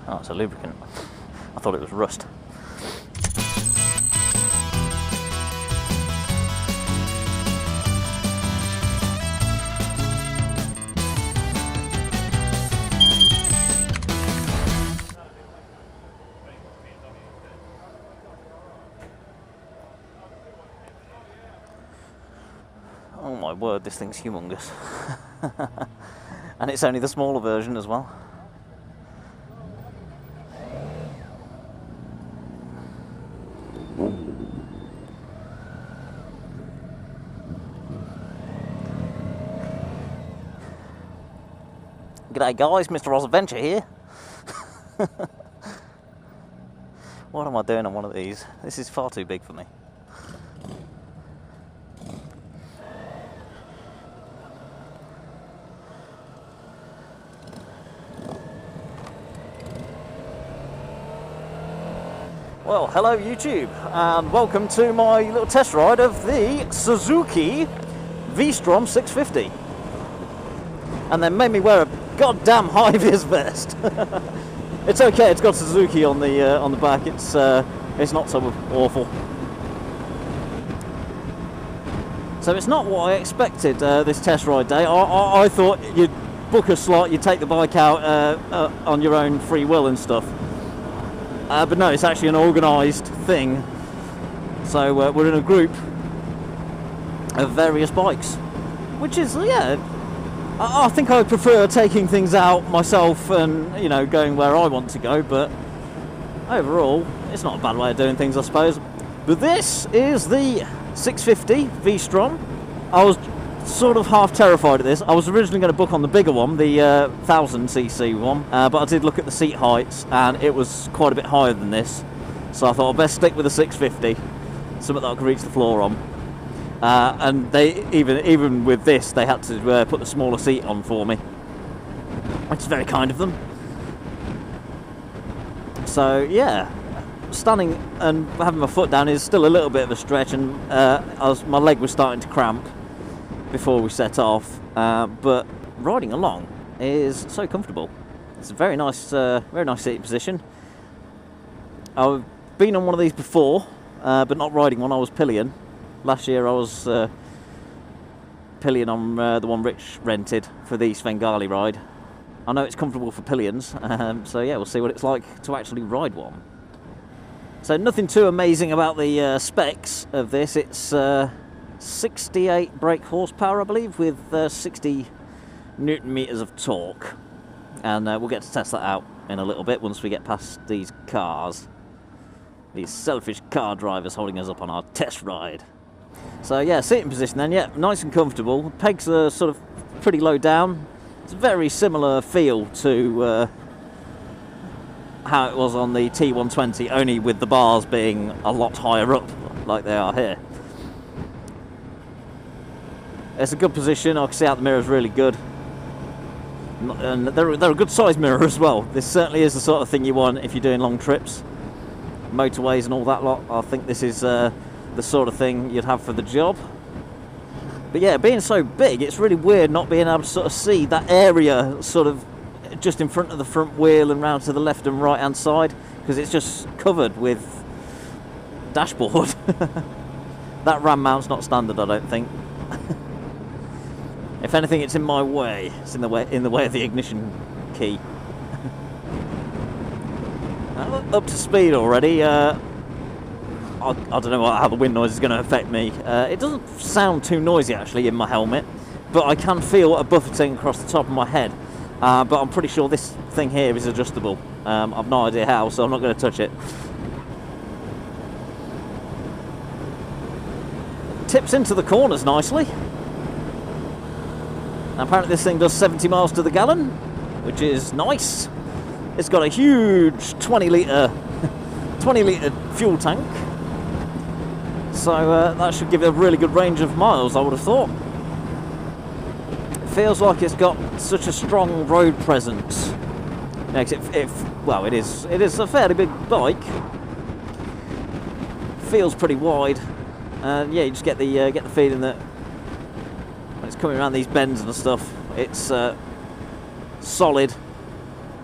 Oh, it's a lubricant. I thought it was rust. Oh my word, this thing's humongous. And it's only the smaller version as well. G'day guys, Mr. Ross Adventure here. What am I doing on one of these? This is far too big for me. Well, hello YouTube, and welcome to my little test ride of the Suzuki V-Strom 650. And they made me wear a goddamn high-vis vest. It's okay, it's got Suzuki on the back. It's not so awful. So it's not what I expected this test ride day. I thought you'd book a slot, you'd take the bike out on your own free will and stuff. But no, it's actually an organised thing. So we're in a group of various bikes, which is, yeah, I think I prefer taking things out myself and, you know, going where I want to go, but overall, it's not a bad way of doing things, I suppose. But this is the 650 V-Strom. I was sort of half terrified of this. I was originally going to book on the bigger one, the 1000cc one, but I did look at the seat heights and it was quite a bit higher than this, so I thought I'd best stick with the 650, something that I could reach the floor on. And they even with this, they had to put the smaller seat on for me, which is very kind of them. So yeah, standing and having my foot down is still a little bit of a stretch, and my leg was starting to cramp before we set off, but riding along is so comfortable. It's a very nice seating position. I've been on one of these before, but not riding one. I was pillion. Last year I was pillion on the one Rich rented for the Svengali ride. I know it's comfortable for pillions, so yeah, we'll see what it's like to actually ride one. So nothing too amazing about the specs of this. It's 68 brake horsepower, I believe, with 60 newton meters of torque, and we'll get to test that out in a little bit once we get past these cars, these selfish car drivers holding us up on our test ride. So yeah, seating position then, yeah, nice and comfortable. Pegs are sort of pretty low down. It's a very similar feel to how it was on the T120, only with the bars being a lot higher up like they are here. It's a good position. I can see out the mirrors really good, and they're a good size mirror as well. This certainly is the sort of thing you want if you're doing long trips, motorways and all that lot. I think this is the sort of thing you'd have for the job. But yeah, being so big, it's really weird not being able to sort of see that area sort of just in front of the front wheel and round to the left and right hand side, because it's just covered with dashboard. That ram mount's not standard, I don't think. If anything, it's in my way. It's in the way of the ignition key. Up to speed already. I don't know how the wind noise is going to affect me. It doesn't sound too noisy actually in my helmet, but I can feel a buffeting across the top of my head. But I'm pretty sure this thing here is adjustable. I've no idea how, so I'm not going to touch it. Tips into the corners nicely. Now, apparently this thing does 70 miles to the gallon, which is nice. It's got a huge 20 litre fuel tank, so that should give it a really good range of miles, I would have thought. It feels like it's got such a strong road presence. Well, it is a fairly big bike. Feels pretty wide, and yeah, you just get the feeling that when it's coming around these bends and stuff, it's solid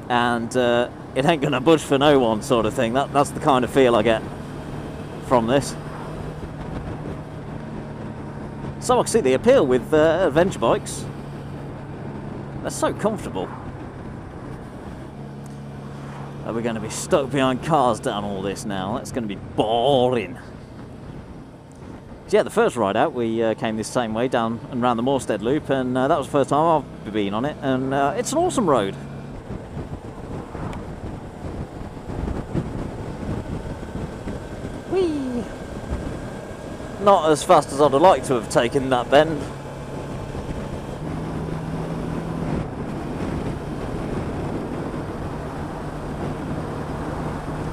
and it ain't gonna budge for no one sort of thing. That's the kind of feel I get from this. So I can see the appeal with adventure bikes. They're so comfortable. Are we going to be stuck behind cars down all this now? That's going to be boring. So yeah, the first ride out, we came this same way down and round the Moorstead Loop, and that was the first time I've been on it, and it's an awesome road. Whee! Not as fast as I'd have liked to have taken that bend.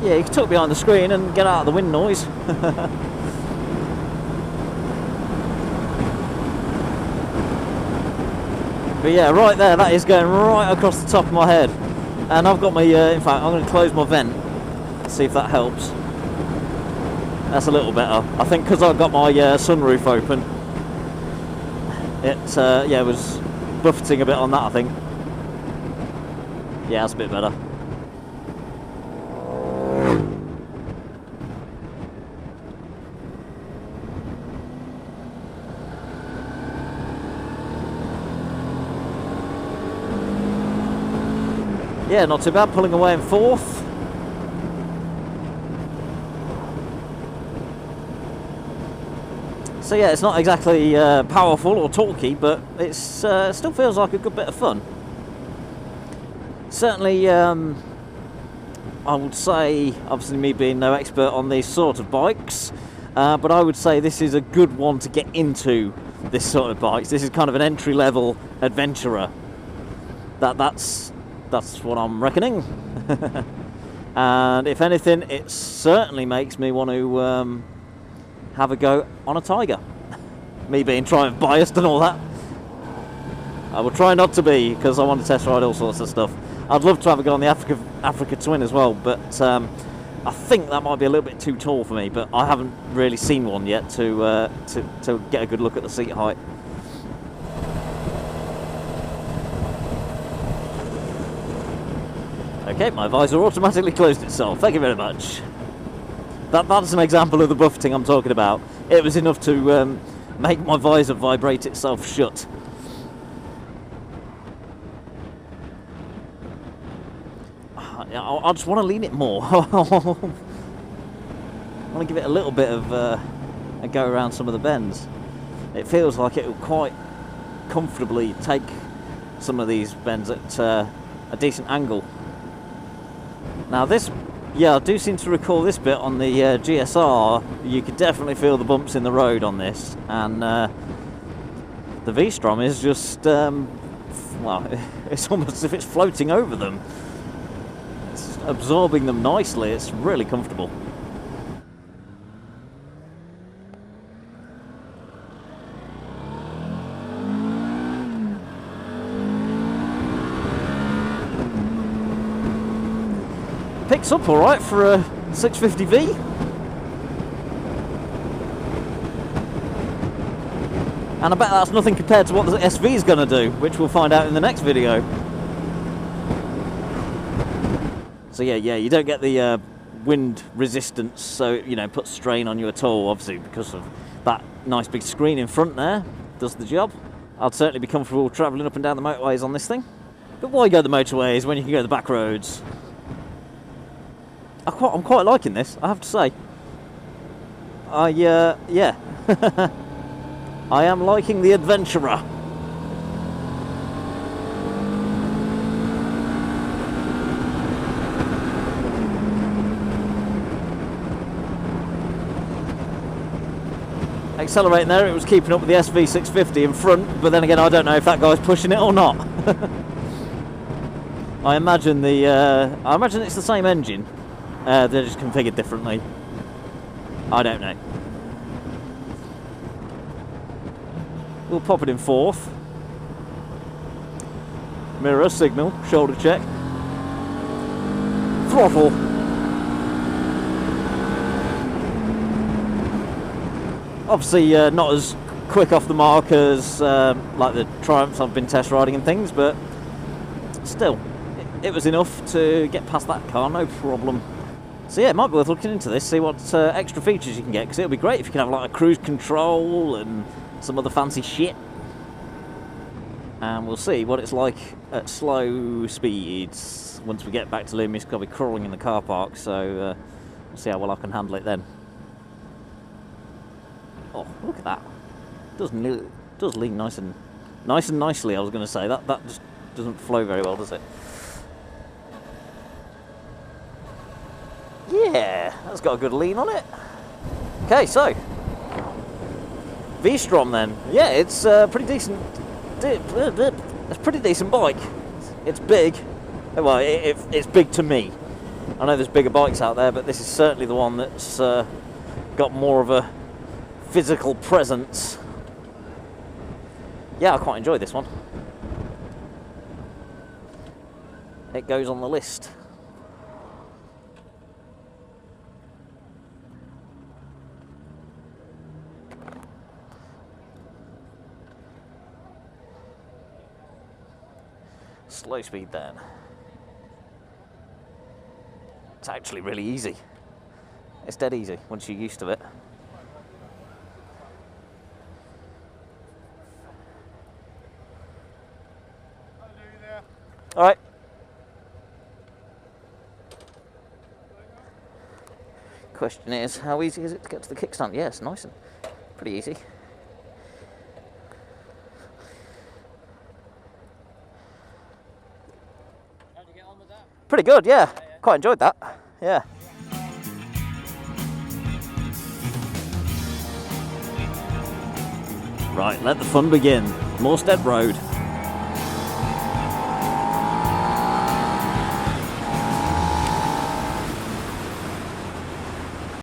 Yeah, you can tuck behind the screen and get out of the wind noise. But yeah, right there, that is going right across the top of my head. And I've got my, in fact, I'm going to close my vent, see if that helps. That's a little better. I think because I've got my sunroof open, it yeah, was buffeting a bit on that, I think. Yeah, that's a bit better. Yeah, not too bad, pulling away in fourth. So yeah, it's not exactly powerful or torquey, but it still feels like a good bit of fun. Certainly, I would say, obviously me being no expert on these sort of bikes, but I would say this is a good one to get into this sort of bikes. This is kind of an entry-level adventurer. That's what I'm reckoning. And if anything, it certainly makes me want to have a go on a Tiger. Me being Triumph biased and all that. I will try not to be, because I want to test ride all sorts of stuff. I'd love to have a go on the Africa Twin as well, but I think that might be a little bit too tall for me, but I haven't really seen one yet to get a good look at the seat height. Okay, my visor automatically closed itself. Thank you very much. That's an example of the buffeting I'm talking about. It was enough to make my visor vibrate itself shut. I just want to lean it more. I want to give it a little bit of a go around some of the bends. It feels like it will quite comfortably take some of these bends at a decent angle. Now this, yeah, I do seem to recall this bit on the GSR. You could definitely feel the bumps in the road on this, and the V-Strom is just, well, it's almost as if it's floating over them. It's absorbing them nicely. It's really comfortable. Picks up alright for a 650V. And I bet that's nothing compared to what the SV is going to do, which we'll find out in the next video. So yeah, you don't get the wind resistance, so you know, puts strain on you at all, obviously, because of that nice big screen in front there. Does the job. I'd certainly be comfortable travelling up and down the motorways on this thing. But why go the motorways when you can go the back roads? I'm quite liking this, I have to say. Yeah. I am liking the adventurer. Accelerating there, it was keeping up with the SV650 in front, but then again, I don't know if that guy's pushing it or not. I imagine it's the same engine. They're just configured differently. I don't know. We'll pop it in fourth. Mirror, signal, shoulder check. Throttle. Obviously not as quick off the mark as like the Triumphs I've been test riding and things, but still, it was enough to get past that car, no problem. So yeah, it might be worth looking into this, see what extra features you can get, because it would be great if you can have like a cruise control and some other fancy shit. And we'll see what it's like at slow speeds once we get back to Loomies, because I'll be crawling in the car park, so we'll see how well I can handle it then. Oh, look at that. Does lean nice and nicely, I was going to say. That just doesn't flow very well, does it? Yeah, that's got a good lean on it. Okay, so V-Strom then. Yeah, it's pretty decent. It's a pretty decent bike. It's big. Well, it's big to me. I know there's bigger bikes out there, but this is certainly the one that's got more of a physical presence. Yeah, I quite enjoy this one. It goes on the list. Slow speed then. It's actually really easy. It's dead easy once you're used to it. All right. Question is, how easy is it to get to the kickstand? Yes, nice and pretty easy. How'd you get on with that? Pretty good, yeah. Quite enjoyed that. Yeah. Right, let the fun begin. Morstead Road.